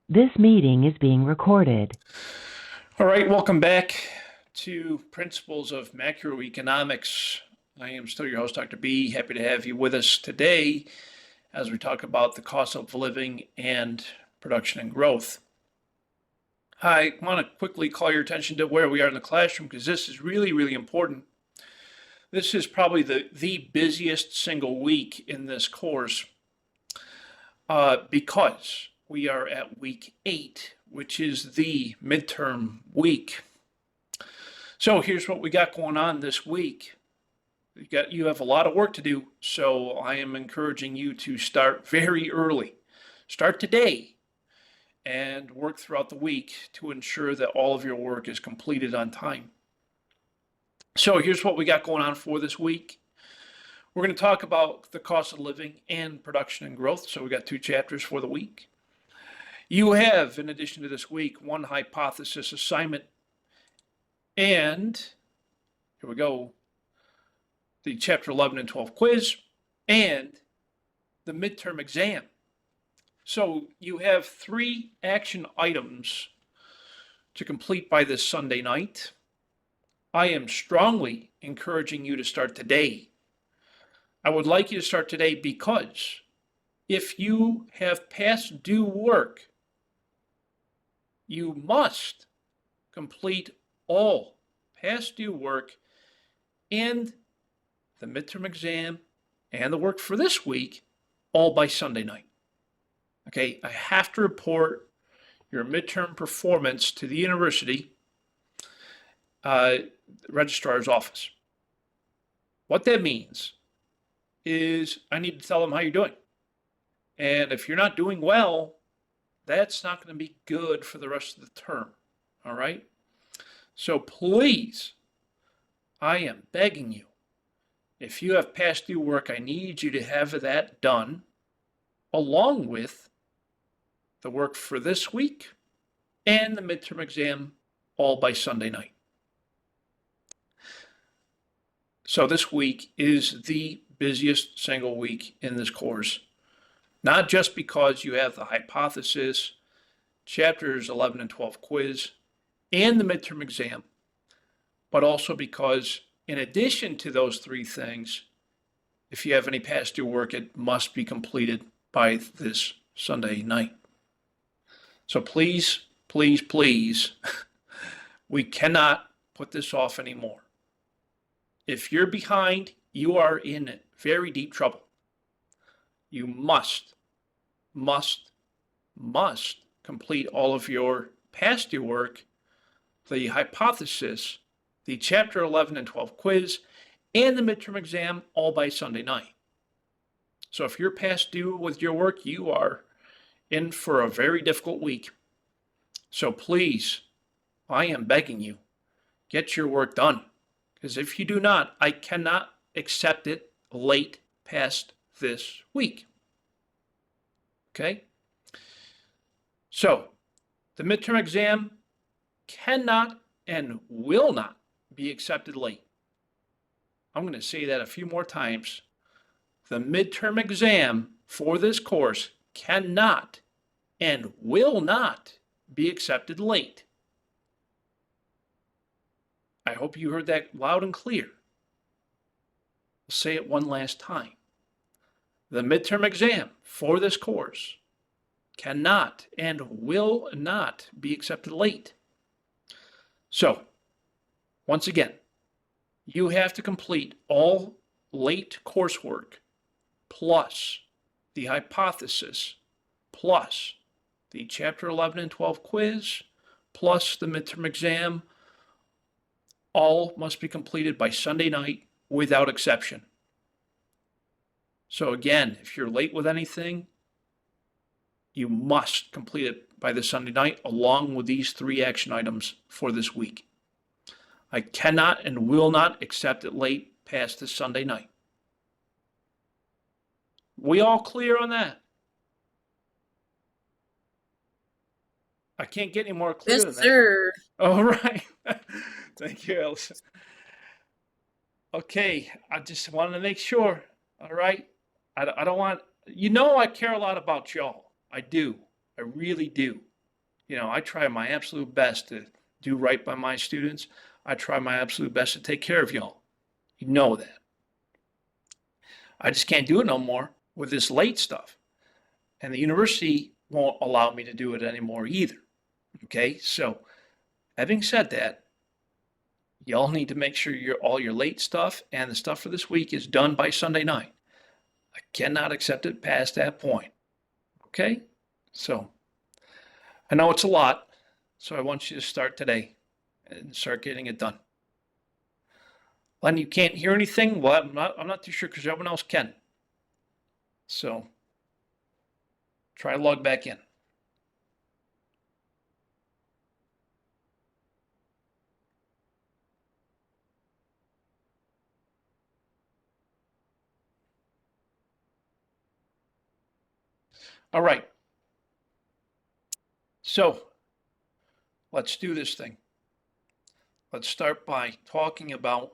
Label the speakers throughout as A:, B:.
A: This meeting is being recorded.
B: All right, welcome back to Principles of Macroeconomics. I am still your host, Dr. B. Happy to have you with us today as we talk about the cost of living and production and growth. I want to quickly call your attention to where we are in the classroom because this is really, really important. This is probably the busiest single week in this course because we are at week 8, which is the midterm week. So here's what we got going on this week. You have a lot of work to do, so I am encouraging you to start very early. Start today and work throughout the week to ensure that all of your work is completed on time. So here's what we got going on for this week. We're going to talk about the cost of living and production and growth. So we got 2 chapters for the week. You have, in addition to this week, 1 hypothesis assignment. And here we go, the chapter 11 and 12 quiz and the midterm exam. So you have 3 action items to complete by this Sunday night. I am strongly encouraging you to start today. I would like you to start today because if you have past due work, you must complete all past due work and the midterm exam and the work for this week all by Sunday night. Okay, I have to report your midterm performance to the university registrar's office. What that means is I need to tell them how you're doing. And if you're not doing well, that's not going to be good for the rest of the term. All right? So please, I am begging you, if you have past due work, I need you to have that done along with the work for this week and the midterm exam all by Sunday night. So this week is the busiest single week in this course, not just because you have the hypothesis, chapters 11 and 12 quiz, and the midterm exam, but also because in addition to those 3 things, if you have any past due work, it must be completed by this Sunday night. So please, please, please, we cannot put this off anymore. If you're behind, you are in very deep trouble. You must complete all of your past due work, the hypothesis, the chapter 11 and 12 quiz, and the midterm exam all by Sunday night. So if you're past due with your work, you are in for a very difficult week. So please, I am begging you, get your work done. Because if you do not, I cannot accept it late past this week. Okay? So, the midterm exam cannot and will not be accepted late. I'm going to say that a few more times. The midterm exam for this course cannot and will not be accepted late. I hope you heard that loud and clear. I'll say it one last time. The midterm exam for this course cannot and will not be accepted late. So, once again, you have to complete all late coursework plus the hypothesis plus the chapter 11 and 12 quiz plus the midterm exam. All must be completed by Sunday night without exception. So again, if you're late with anything, you must complete it by this Sunday night along with these 3 action items for this week. I cannot and will not accept it late past this Sunday night. We all clear on that? I can't get any more clear
C: Yes,
B: than that.
C: sir.
B: All right. Thank you, Elsa. Okay, I just wanted to make sure. All right. I don't want, I care a lot about y'all. I do. I really do. I try my absolute best to do right by my students. I try my absolute best to take care of y'all. You know that. I just can't do it no more with this late stuff. And the university won't allow me to do it anymore either. Okay, so having said that, y'all need to make sure all your late stuff and the stuff for this week is done by Sunday night. I cannot accept it past that point. Okay, so I know it's a lot, so I want you to start today and start getting it done. Len, you can't hear anything? Well, I'm not too sure because everyone else can. So try to log back in. All right. So let's do this thing. Let's start by talking about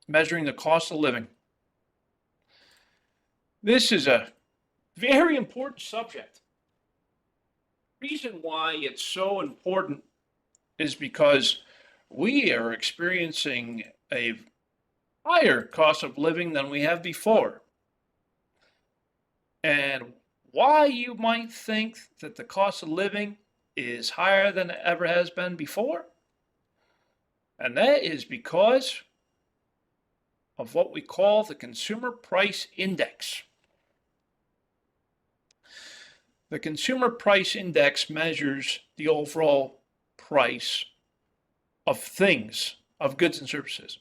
B: measuring the cost of living. This is a very important subject. The reason why it's so important is because we are experiencing a higher cost of living than we have before. And why you might think that the cost of living is higher than it ever has been before? And that is because of what we call the Consumer Price Index. The Consumer Price Index measures the overall price of things, of goods and services.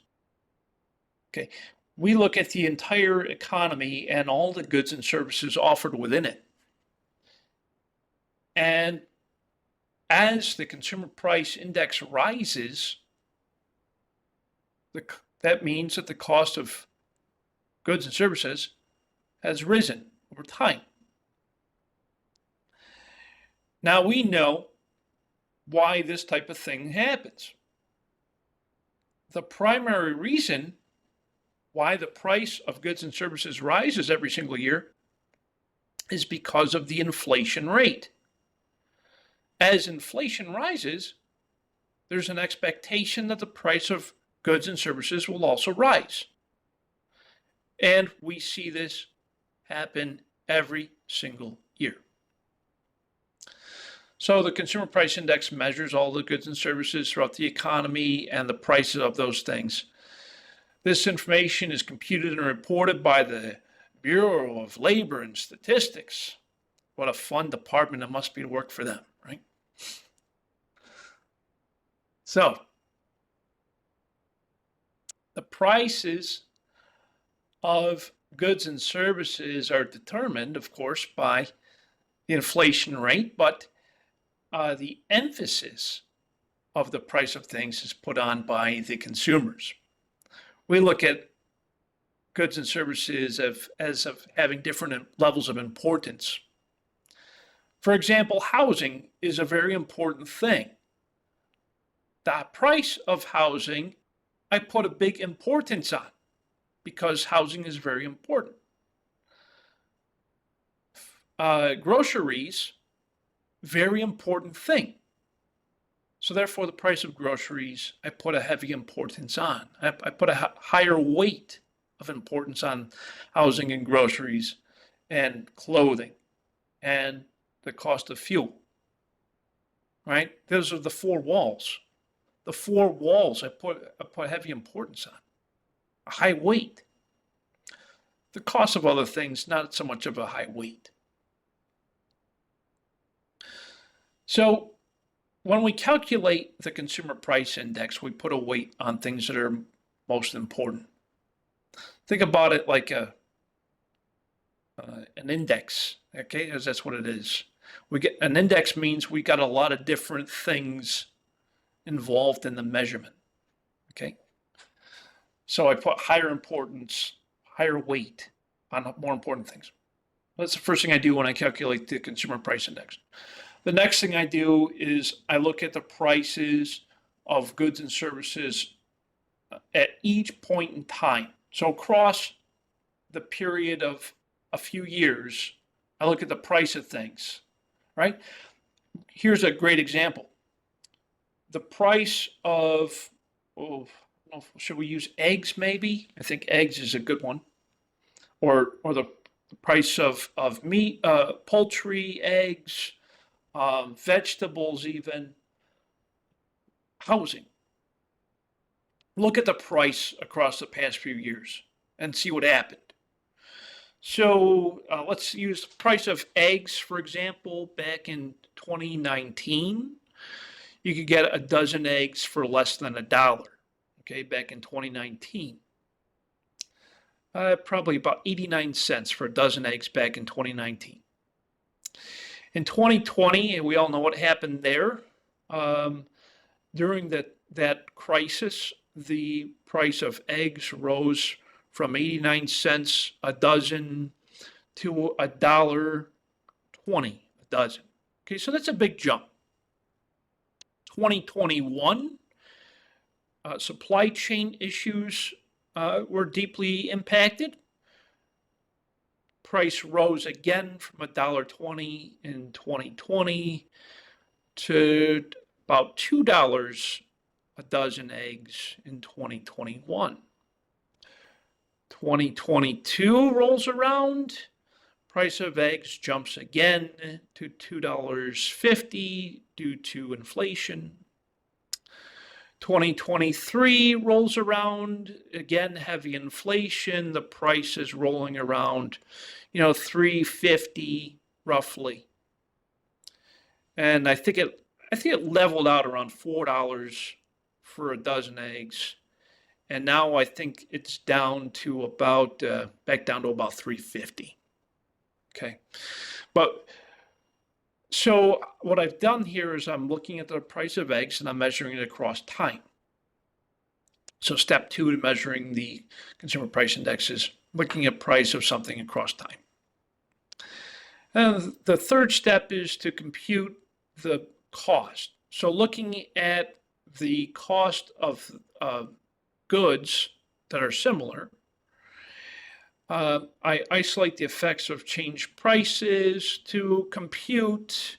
B: Okay, we look at the entire economy and all the goods and services offered within it. And as the Consumer Price Index rises, that means that the cost of goods and services has risen over time. Now we know why this type of thing happens. The primary reason why the price of goods and services rises every single year is because of the inflation rate. As inflation rises, there's an expectation that the price of goods and services will also rise. And we see this happen every single year. So the Consumer Price Index measures all the goods and services throughout the economy and the prices of those things. This information is computed and reported by the Bureau of Labor and Statistics. What a fun department it must be to work for them, right? So, the prices of goods and services are determined, of course, by the inflation rate, but the emphasis of the price of things is put on by the consumers. We look at goods and services as having different levels of importance. For example, housing is a very important thing. The price of housing, I put a big importance on because housing is very important. Groceries, very important thing. So therefore, the price of groceries, I put a heavy importance on. I put a higher weight of importance on housing and groceries and clothing and the cost of fuel, right? Those are the four walls. The four walls I put heavy importance on, a high weight. The cost of other things, not so much of a high weight. So when we calculate the Consumer Price Index, we put a weight on things that are most important. Think about it like an index, okay? Because that's what it is. An index means we got a lot of different things involved in the measurement, okay? So I put higher importance, higher weight on more important things. That's the first thing I do when I calculate the Consumer Price Index. The next thing I do is I look at the prices of goods and services at each point in time. So across the period of a few years, I look at the price of things, right? here's a great example. The price of, should we use eggs maybe? I think eggs is a good one. Or the price of meat, poultry, eggs, vegetables even, housing. Look at the price across the past few years and see what happened. So let's use the price of eggs, for example. Back in 2019, you could get a dozen eggs for less than $1. Okay, back in 2019. Probably about 89 cents for a dozen eggs back in 2019. In 2020, and we all know what happened there, during that crisis, the price of eggs rose from 89 cents a dozen to $1.20 a dozen. Okay, so that's a big jump. 2021, supply chain issues were deeply impacted. Price rose again from $1.20 in 2020 to about $2 a dozen eggs in 2021. 2022 rolls around, price of eggs jumps again to $2.50 due to inflation. 2023 rolls around, again, heavy inflation, the price is rolling around, $3.50 roughly. And I think it leveled out around $4 for a dozen eggs. And now I think it's down to about, back down to about $3.50. Okay. But so what I've done here is I'm looking at the price of eggs and I'm measuring it across time. So step 2 in measuring the consumer price index is looking at price of something across time. And the third step is to compute the cost. So looking at the cost of goods that are similar, I isolate the effects of changed prices to compute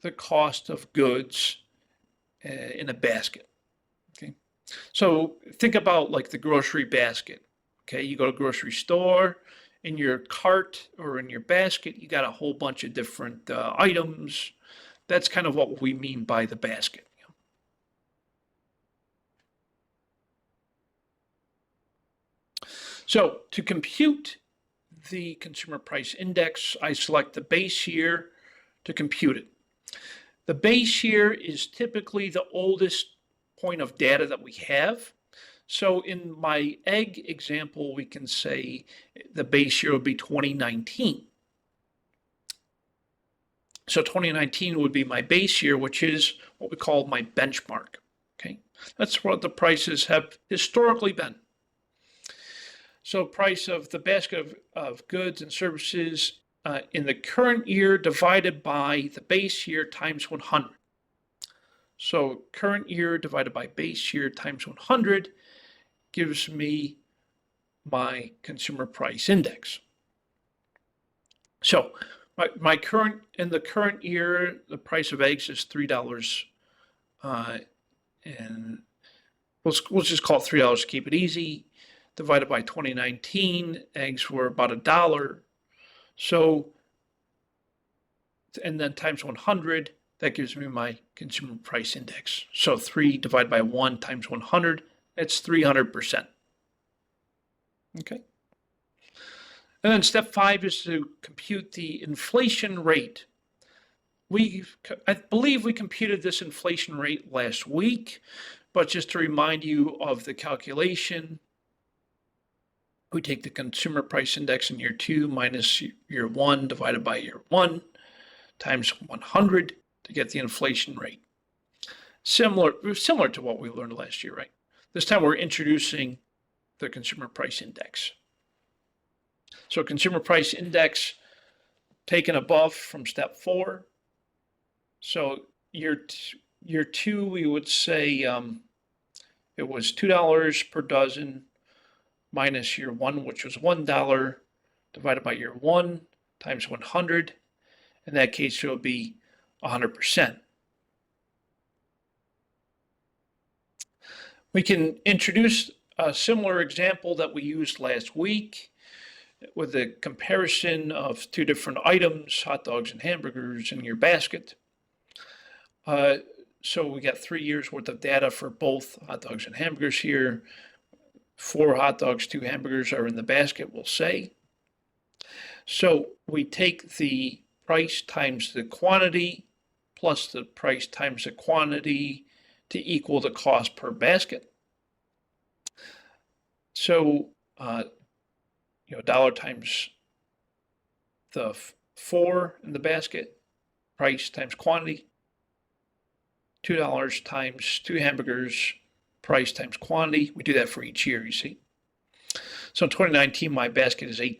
B: the cost of goods in a basket. Okay, so think about like the grocery basket. Okay, you go to a grocery store, in your cart or in your basket, you got a whole bunch of different items. That's kind of what we mean by the basket. So to compute the consumer price index, I select the base year to compute it. The base year is typically the oldest point of data that we have. So in my egg example, we can say the base year would be 2019. So 2019 would be my base year, which is what we call my benchmark. Okay, that's what the prices have historically been. So price of the basket of goods and services in the current year divided by the base year times 100. So current year divided by base year times 100 gives me my consumer price index. So in the current year, the price of eggs is $3, and we'll just call it $3 to keep it easy. Divided by 2019, eggs were about $1. So, and then times 100, that gives me my consumer price index. So 3 divided by 1 times 100, that's 300%. Okay. And then step 5 is to compute the inflation rate. I believe we computed this inflation rate last week, but just to remind you of the calculation, we take the consumer price index in year 2 minus year 1 divided by year 1 times 100 to get the inflation rate. Similar to what we learned last year, right? This time we're introducing the consumer price index. So consumer price index taken above from step 4. So year 2, we would say it was $2 per dozen minus year 1, which was $1, divided by year 1 times 100. In that case, it would be 100%. We can introduce a similar example that we used last week with a comparison of two different items, hot dogs and hamburgers, in your basket. So we got 3 years worth of data for both hot dogs and hamburgers here. 4 hot dogs, 2 hamburgers are in the basket, we'll say. So we take the price times the quantity plus the price times the quantity to equal the cost per basket. So, dollar times the 4 in the basket, price times quantity, $2 times 2 hamburgers, price times quantity. We do that for each year, you see. So in 2019, my basket is $8.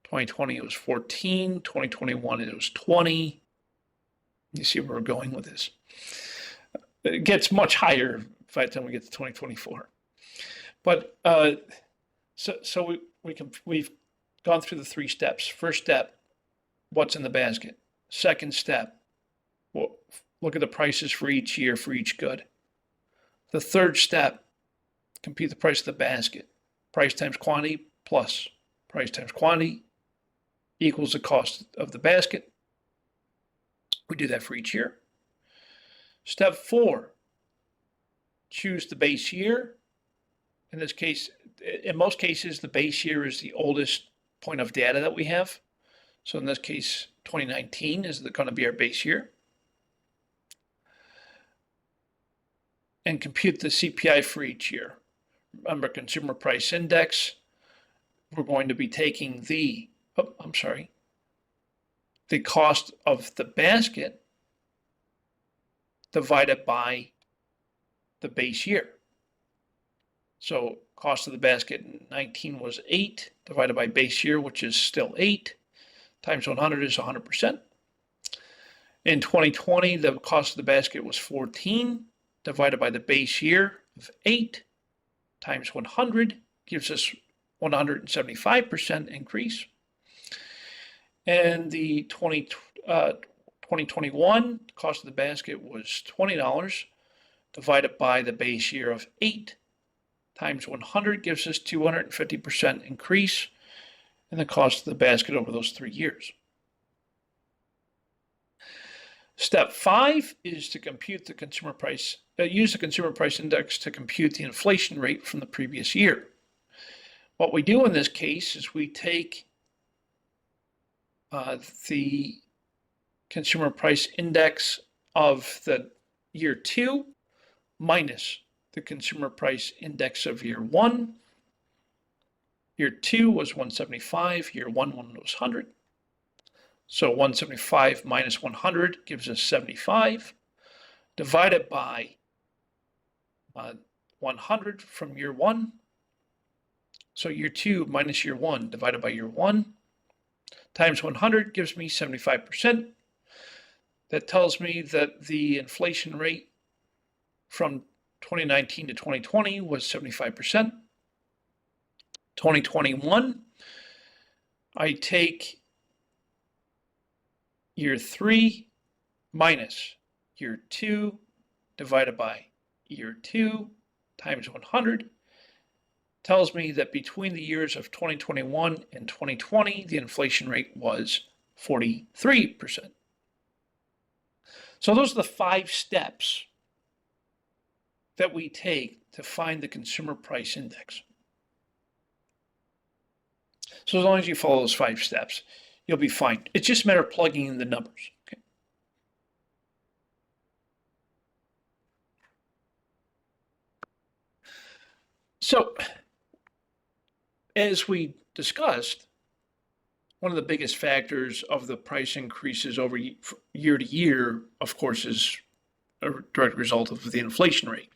B: 2020, it was 14. 2021, it was 20. You see where we're going with this. It gets much higher by the time we get to 2024. But so we've gone through the 3 steps. First step, what's in the basket? Second step, well, look at the prices for each year for each good. The third step, compute the price of the basket. Price times quantity plus price times quantity equals the cost of the basket. We do that for each year. Step 4, choose the base year. In this case, in most cases, the base year is the oldest point of data that we have. So in this case, 2019 is going to be our base year. And compute the CPI for each year. Remember, consumer price index, we're going to be taking the cost of the basket divided by the base year. So cost of the basket in 19 was 8 divided by base year, which is still 8, times 100 is 100%. In 2020, the cost of the basket was 14 divided by the base year of 8 times 100 gives us 175% increase. And the 2021 cost of the basket was $20 divided by the base year of 8 times 100 gives us 250% increase in the cost of the basket over those 3 years. Step 5 is to compute the consumer price, use the consumer price index to compute the inflation rate from the previous year. What we do in this case is we take the consumer price index of the year 2 minus the consumer price index of year 1. Year 2 was 175, year 1 was 100. So 175 minus 100 gives us 75, divided by 100 from year 1. So year 2 minus year 1 divided by year 1 times 100 gives me 75%. That tells me that the inflation rate from 2019 to 2020 was 75%. 2021, I take year 3 minus year 2 divided by year 2 times 100 tells me that between the years of 2021 and 2020, the inflation rate was 43%. So those are the 5 steps that we take to find the consumer price index. So as long as you follow those 5 steps, you'll be fine. It's just a matter of plugging in the numbers. Okay. So as we discussed, one of the biggest factors of the price increases over year to year, of course, is a direct result of the inflation rate.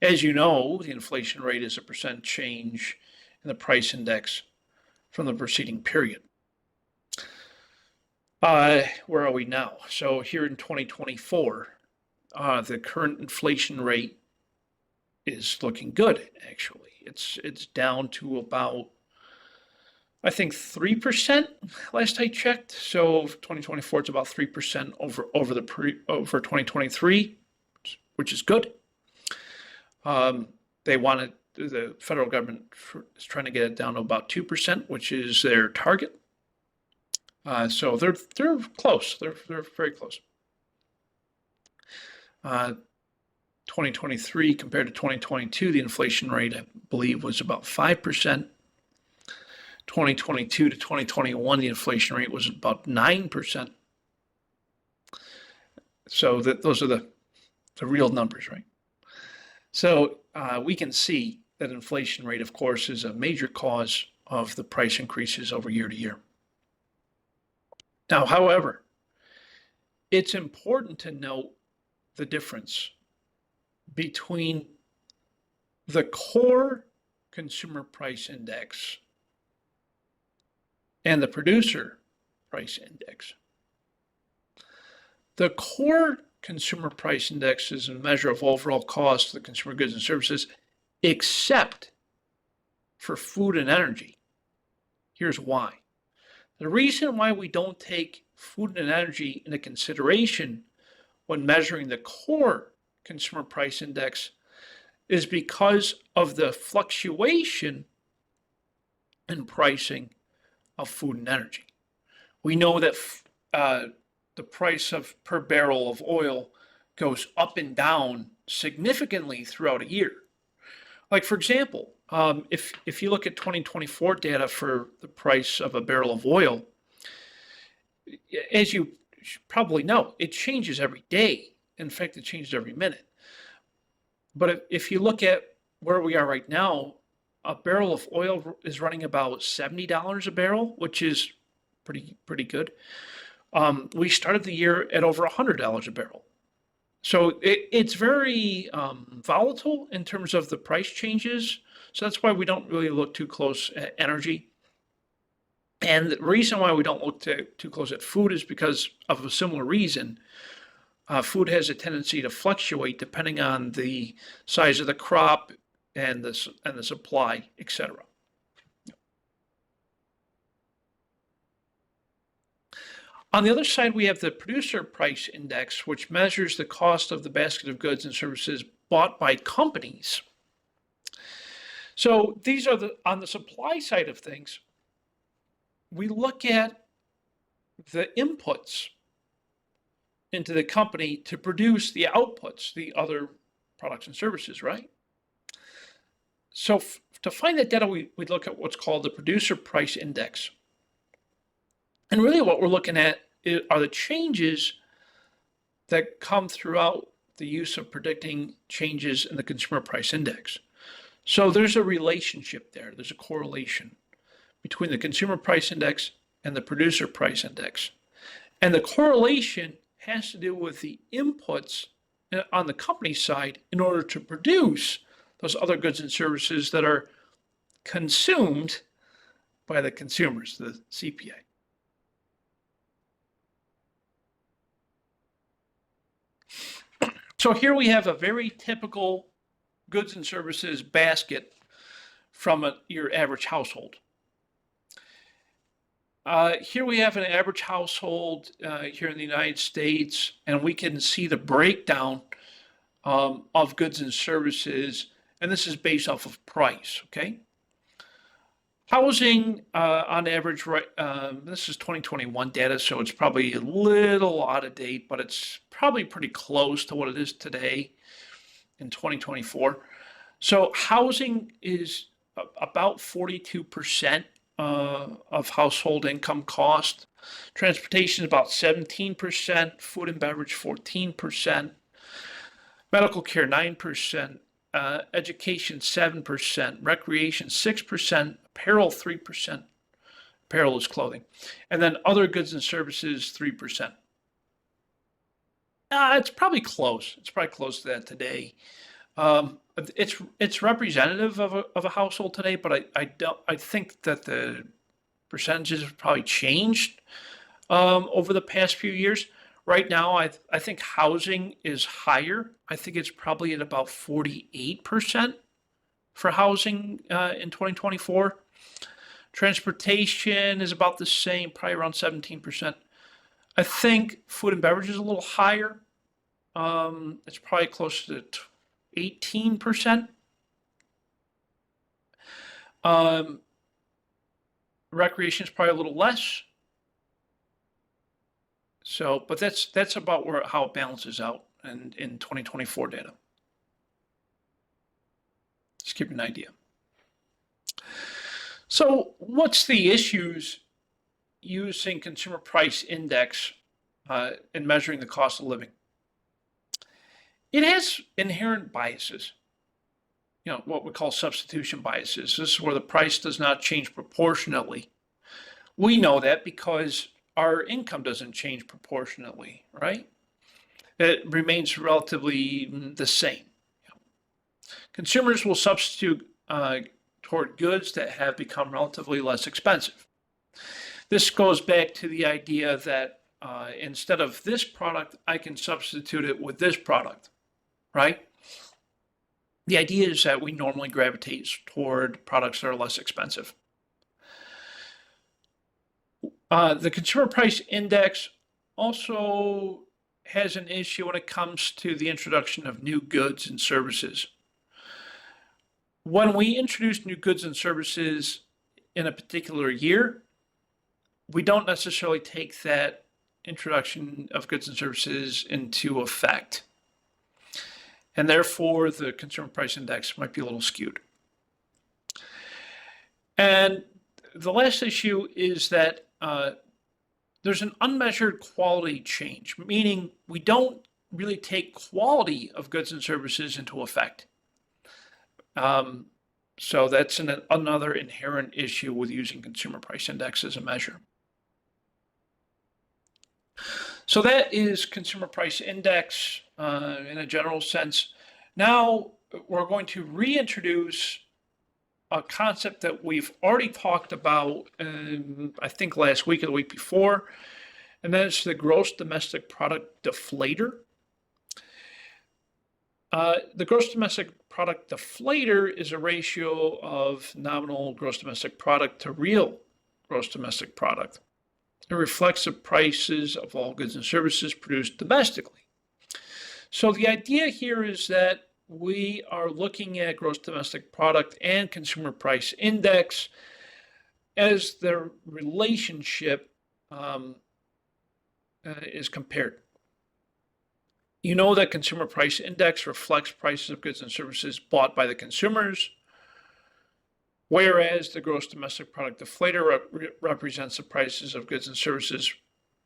B: As you know, the inflation rate is a percent change in the price index from the preceding period. Where are we now? So here in 2024, the current inflation rate is looking good, actually. It's down to about I think 3% last I checked. So 2024 it's about 3% over 2023, which is good. They wanted the federal government is trying to get it down to about 2%, which is their target. So they're close. They're very close. 2023 compared to 2022, the inflation rate, I believe, was about 5%. 2022 to 2021, the inflation rate was about 9%. So those are the real numbers, right? So we can see that inflation rate, of course, is a major cause of the price increases over year to year. Now, however, it's important to note the difference between the core consumer price index and the producer price index. The core consumer price index is a measure of overall cost of the consumer goods and services, except for food and energy. Here's why. The reason why we don't take food and energy into consideration when measuring the core consumer price index is because of the fluctuation in pricing of food and energy. We know that the price of per barrel of oil goes up and down significantly throughout a year. Like, for example, if you look at 2024 data for the price of a barrel of oil, as you probably know, it changes every day. In fact, it changes every minute. But if you look at where we are right now, a barrel of oil is running about $70 a barrel, which is pretty good. We started the year at over $100 a barrel. So it's very volatile in terms of the price changes. So that's why we don't really look too close at energy. And the reason why we don't look too close at food is because of a similar reason. Food has a tendency to fluctuate depending on the size of the crop and the supply, etc. On the other side, we have the producer price index, which measures the cost of the basket of goods and services bought by companies. So these are on the supply side of things, we look at the inputs into the company to produce the outputs, the other products and services, right? So to find that data, we look at what's called the producer price index. And really what we're looking at are the changes that come throughout the use of predicting changes in the consumer price index. So there's a relationship there. There's a correlation between the consumer price index and the producer price index. And the correlation has to do with the inputs on the company side in order to produce those other goods and services that are consumed by the consumers, the CPI. So here we have a very typical goods and services basket from your average household. Here we have an average household here in the United States, and we can see the breakdown of goods and services, and this is based off of price, okay? Housing on average, this is 2021 data, so it's probably a little out of date, but it's probably pretty close to what it is today in 2024. So housing is about 42% of household income cost. Transportation is about 17%, food and beverage 14%, medical care 9%, education 7%, recreation 6%, apparel 3%. Apparel is clothing. And then other goods and services 3%. It's probably close. It's probably close to that today. It's representative of a household today, but I think that the percentages have probably changed over the past few years. Right now, I think housing is higher. I think it's probably at about 48% for housing in 2024. Transportation is about the same, probably around 17%. I think food and beverage is a little higher. It's probably closer to 18%. Recreation is probably a little less. So, but that's about how it balances out in 2024 data. Just give you an idea. So, what's the issues using consumer price index in measuring the cost of living? It has inherent biases, what we call substitution biases. This is where the price does not change proportionately. We know that because our income doesn't change proportionately, right? It remains relatively the same. Consumers will substitute toward goods that have become relatively less expensive. This goes back to the idea that instead of this product, I can substitute it with this product, right? The idea is that we normally gravitate toward products that are less expensive. The Consumer Price Index also has an issue when it comes to the introduction of new goods and services. When we introduce new goods and services in a particular year, we don't necessarily take that introduction of goods and services into effect. And therefore, the Consumer Price Index might be a little skewed. And the last issue is that there's an unmeasured quality change, meaning we don't really take quality of goods and services into effect. So that's another inherent issue with using Consumer Price Index as a measure. So that is Consumer Price Index in a general sense. Now we're going to reintroduce a concept that we've already talked about, I think last week or the week before, and that is the gross domestic product deflator. The gross domestic product deflator is a ratio of nominal gross domestic product to real gross domestic product. It reflects the prices of all goods and services produced domestically. So the idea here is that we are looking at gross domestic product and consumer price index as their relationship is compared. You know that consumer price index reflects prices of goods and services bought by the consumers, whereas the gross domestic product deflator represents the prices of goods and services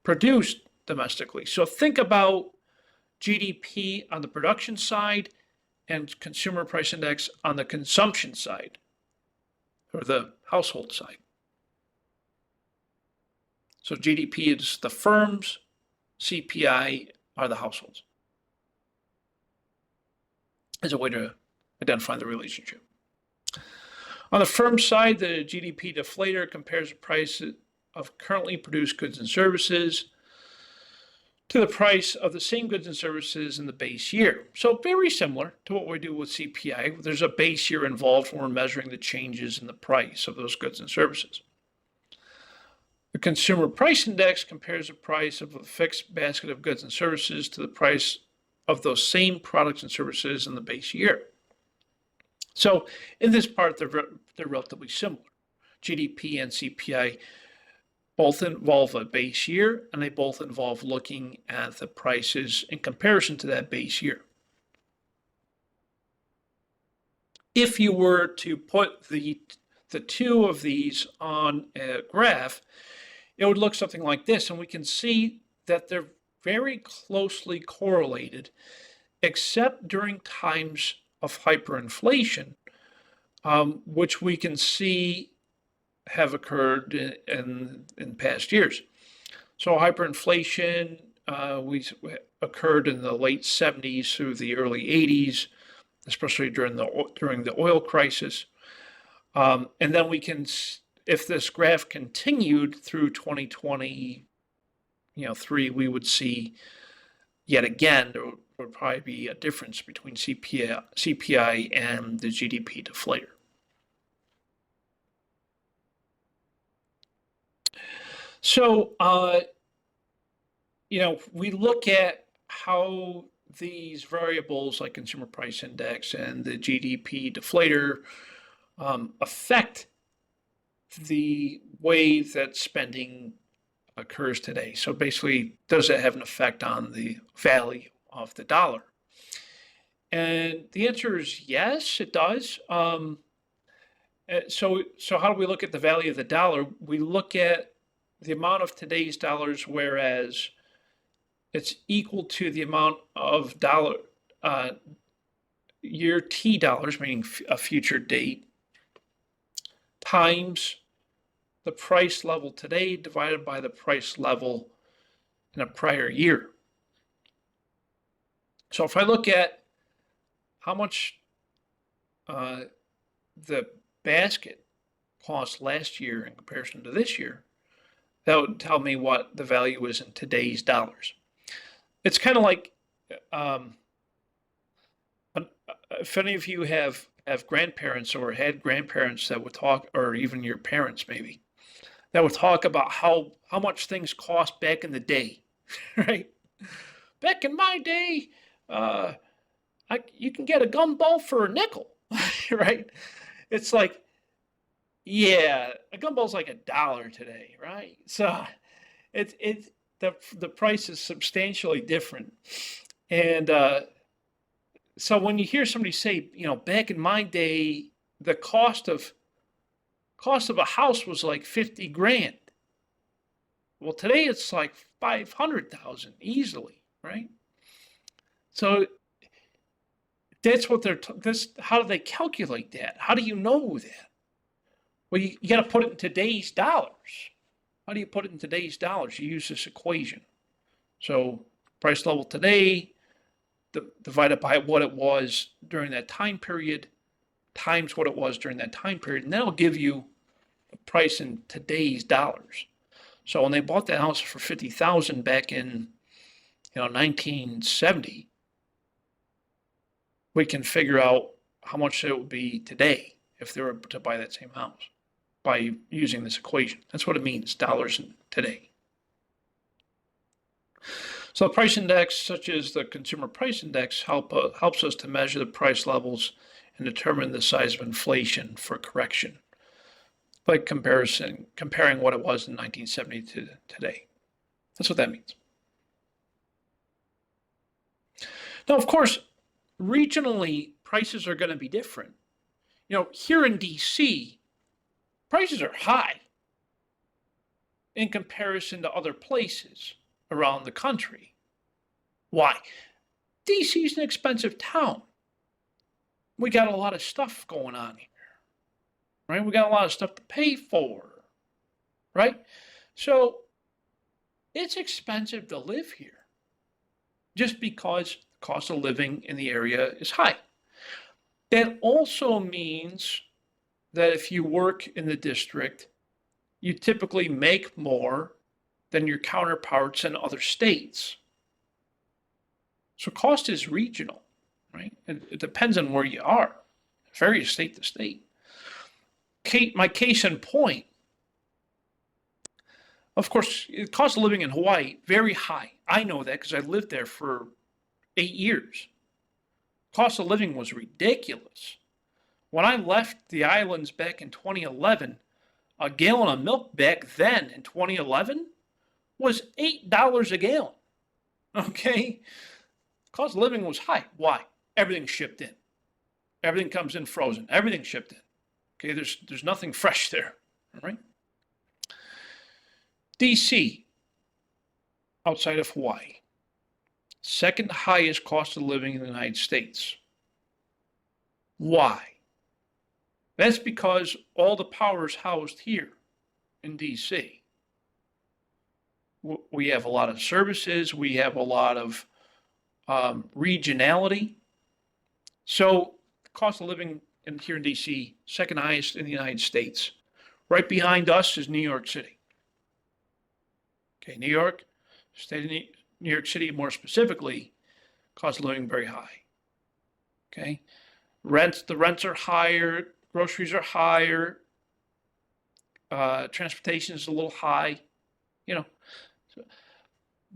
B: produced domestically. So think about GDP on the production side and consumer price index on the consumption side, or the household side. So GDP is the firms, CPI are the households, as a way to identify the relationship. On the firm side, the GDP deflator compares the price of currently produced goods and services to the price of the same goods and services in the base year. So very similar to what we do with CPI. There's a base year involved when we're measuring the changes in the price of those goods and services. The Consumer Price Index compares the price of a fixed basket of goods and services to the price of those same products and services in the base year. So in this part, they're relatively similar. GDP and CPI both involve a base year, and they both involve looking at the prices in comparison to that base year. If you were to put the two of these on a graph, it would look something like this, and we can see that they're very closely correlated, except during times of hyperinflation, which we can see have occurred in past years. So hyperinflation occurred in the late 70s through the early 80s, especially during the oil crisis. And then we can, if this graph continued through 2023, we would see yet again there would probably be a difference between CPI and the GDP deflator. So, we look at how these variables like consumer price index and the GDP deflator affect the way that spending occurs today. So basically, does it have an effect on the value of the dollar? And the answer is yes, it does. So how do we look at the value of the dollar? We look at the amount of today's dollars, whereas it's equal to the amount of year T dollars, meaning a future date, times the price level today divided by the price level in a prior year. So if I look at how much the basket cost last year in comparison to this year, that would tell me what the value is in today's dollars. It's kind of like if any of you have grandparents or had grandparents that would talk, or even your parents maybe, that would talk about how much things cost back in the day, right? Back in my day, you can get a gumball for a nickel, right? It's like, yeah, a gumball's like $1 today, right? So the price is substantially different. And so when you hear somebody say, back in my day, the cost of a house was like 50 grand. Well, today it's like 500,000 easily, right? So that's what how do they calculate that? How do you know that? Well, you got to put it in today's dollars. How do you put it in today's dollars? You use this equation. So price level today divided by what it was during that time period times what it was during that time period, and that'll give you a price in today's dollars. So when they bought that house for $50,000 back in 1970, we can figure out how much it would be today if they were to buy that same house by using this equation. That's what it means, dollars today. So the price index, such as the consumer price index, helps us to measure the price levels and determine the size of inflation for correction, by comparing what it was in 1970 to today. That's what that means. Now, of course, regionally, prices are going to be different. Here in DC, prices are high in comparison to other places around the country. Why? DC is an expensive town. We got a lot of stuff going on here, right? We got a lot of stuff to pay for, right? So it's expensive to live here just because the cost of living in the area is high. That also means that if you work in the district, you typically make more than your counterparts in other states. So cost is regional, right? It depends on where you are. It varies state to state. My case in point, of course, the cost of living in Hawaii, very high. I know that because I lived there for 8 years. Cost of living was ridiculous. When I left the islands back in 2011, a gallon of milk back then in 2011 was $8 a gallon. Okay? Cost of living was high. Why? Everything's shipped in. Everything comes in frozen. Everything's shipped in. Okay, there's nothing fresh there. All right? DC, outside of Hawaii, second highest cost of living in the United States. Why? That's because all the power is housed here in DC. We have a lot of services. We have a lot of regionality. So the cost of living here in DC, second highest in the United States. Right behind us is New York City. Okay, New York, state of New York City more specifically, cost of living very high. Okay, the rents are higher, groceries are higher, transportation is a little high. you know,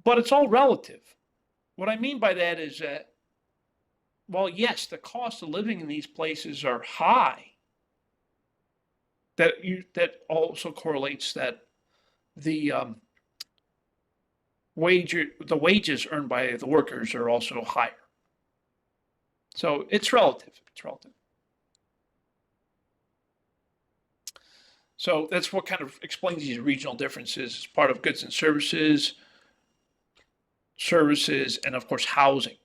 B: but it's all relative. What I mean by that is that, well, yes, the cost of living in these places are high. That also correlates that the the wages earned by the workers are also higher. So it's relative. It's relative. So that's what kind of explains these regional differences as part of goods and services, and of course housing.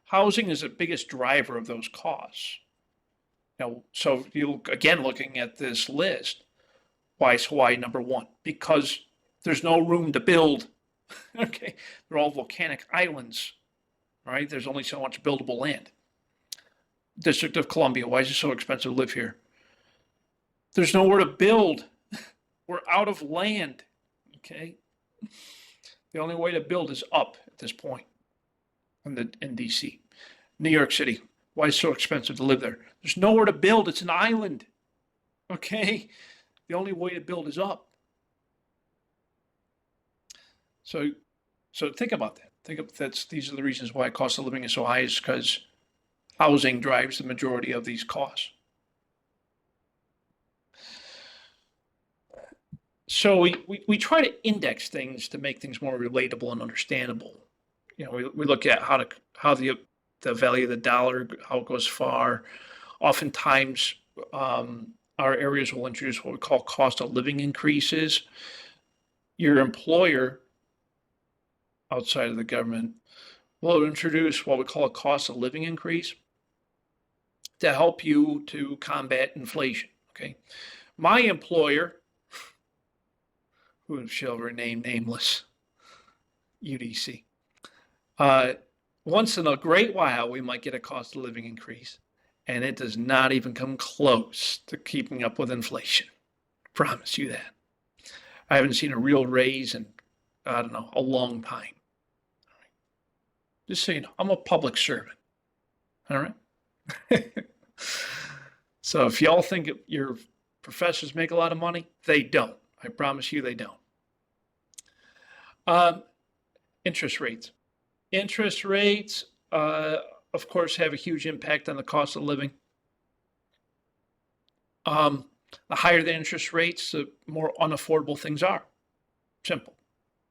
B: Housing is the biggest driver of those costs. So you again looking at this list, why is Hawaii number one? Because there's no room to build. Okay, they're all volcanic islands, right? There's only so much buildable land. District of Columbia, why is it so expensive to live here? There's nowhere to build. We're out of land. Okay, the only way to build is up at this point in DC. New York City, why is it so expensive to live there? There's nowhere to build. It's an island. Okay, the only way to build is up. So think about that. These are the reasons why cost of living is so high, is because housing drives the majority of these costs. So we try to index things to make things more relatable and understandable. We look at how the value of the dollar, how it goes far. Oftentimes, our areas will introduce what we call cost of living increases. Your employer, outside of the government, will introduce what we call a cost of living increase to help you to combat inflation. Okay, my employer, who shall remain nameless, UDC. Once in a great while, we might get a cost of living increase, and it does not even come close to keeping up with inflation. Promise you that. I haven't seen a real raise in, I don't know, a long time. All right. Just so you know, I'm a public servant. All right. So if y'all think your professors make a lot of money, they don't. I promise you they don't. Interest rates. Interest rates, of course, have a huge impact on the cost of living. The higher the interest rates, the more unaffordable things are. Simple,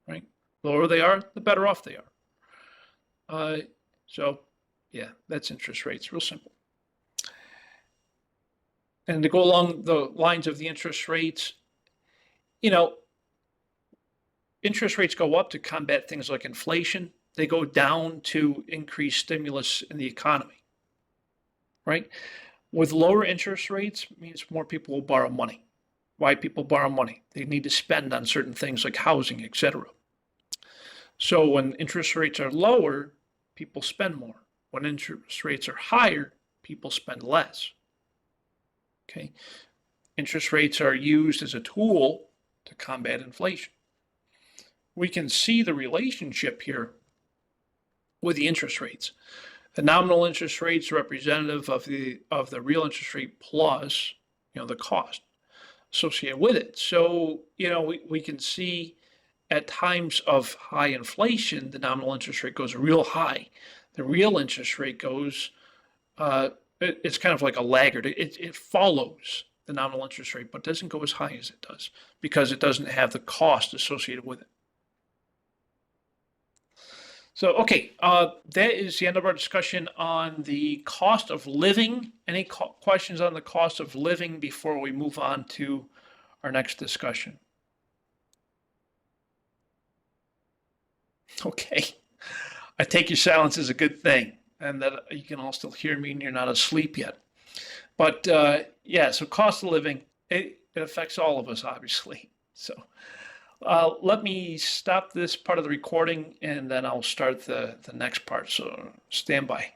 B: right? The lower they are, the better off they are. So, yeah, that's interest rates, real simple. And to go along the lines of the interest rates, interest rates go up to combat things like inflation. They go down to increase stimulus in the economy, right? With lower interest rates, it means more people will borrow money. Why people borrow money? They need to spend on certain things like housing, etc. So when interest rates are lower, people spend more. When interest rates are higher, people spend less. Okay, interest rates are used as a tool to combat inflation. We can see the relationship here with the interest rates. The nominal interest rate is representative of the real interest rate plus, the cost associated with it. So, we can see at times of high inflation, the nominal interest rate goes real high. The real interest rate goes, it's kind of like a laggard. It follows the nominal interest rate, but doesn't go as high as it does because it doesn't have the cost associated with it. So, okay, that is the end of our discussion on the cost of living. Any questions on the cost of living before we move on to our next discussion? Okay, I take your silence as a good thing, and that you can all still hear me and you're not asleep yet. But yeah, so cost of living, it affects all of us, obviously. So let me stop this part of the recording and then I'll start the next part. So stand by.